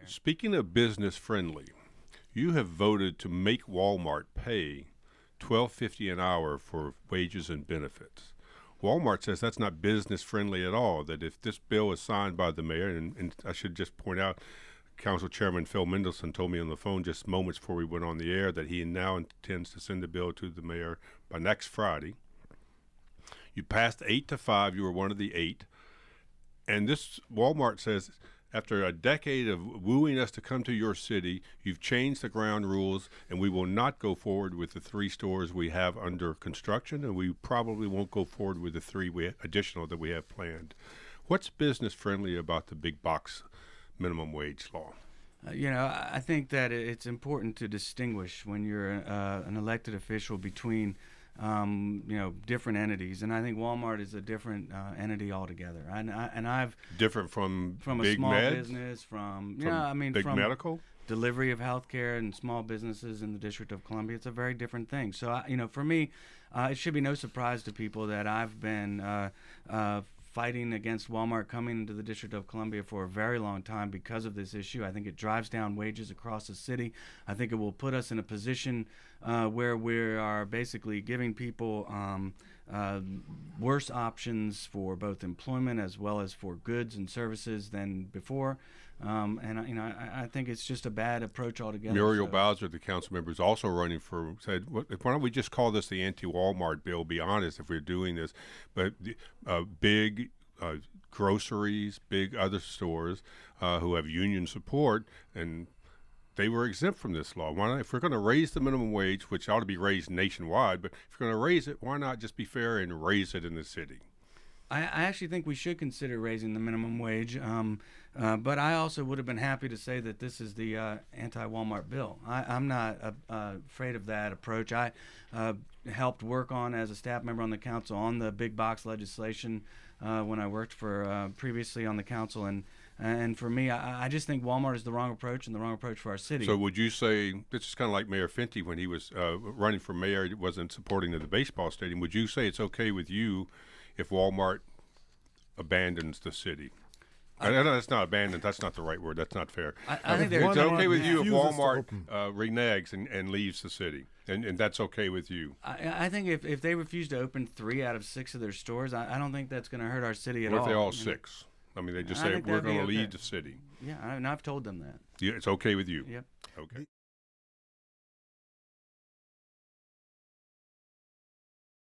Speaking of business friendly, you have voted to make Walmart pay $12.50 an hour for wages and benefits. Walmart says that's not business friendly at all, that if this bill is signed by the mayor, and I should just point out, Council Chairman Phil Mendelson told me on the phone just moments before we went on the air that he now intends to send the bill to the mayor by next Friday. You passed 8-5. You were one of the 8. And this Walmart says, after a decade of wooing us to come to your city, you've changed the ground rules, and we will not go forward with the 3 stores we have under construction, and we probably won't go forward with the 3 additional that we have planned. What's business friendly about the big box minimum wage law? I think that it's important to distinguish when you're an elected official between different entities, and I think Walmart is a different entity altogether. And I've different from a big small meds? business, from big medical delivery of healthcare and small businesses in the District of Columbia. It's a very different thing. So for me, it should be no surprise to people that I've been fighting against Walmart coming into the District of Columbia for a very long time because of this issue. I think it drives down wages across the city. I think it will put us in a position where we are basically giving people worse options for both employment as well as for goods and services than before. I think it's just a bad approach altogether. Muriel Bowser, the council member, is also running for, said, why don't we just call this the anti-Walmart bill, be honest, if we're doing this. But big groceries, big other stores who have union support, and they were exempt from this law. Why not, if we're going to raise the minimum wage, which ought to be raised nationwide, but if you're going to raise it, why not just be fair and raise it in the city? I actually think we should consider raising the minimum wage, but I also would have been happy to say that this is the anti-Walmart bill. I'm not afraid of that approach. I helped work on, as a staff member on the council, on the big box legislation when I worked for previously on the council, and for me, I just think Walmart is the wrong approach and the wrong approach for our city. So would you say, this is kind of like Mayor Fenty when he was running for mayor, wasn't supporting the baseball stadium. Would you say it's okay with you if Walmart abandons the city? I know that's not abandoned. That's not the right word. That's not fair. I think it's okay with you if Walmart to reneges and leaves the city, and that's okay with you. I think if they refuse to open 3 out of 6 of their stores, I don't think that's going to hurt our city at all. What if they all 6? I mean, they just say we're going to leave the city. Yeah, and I've told them that. Yeah, it's okay with you. Yep. Okay.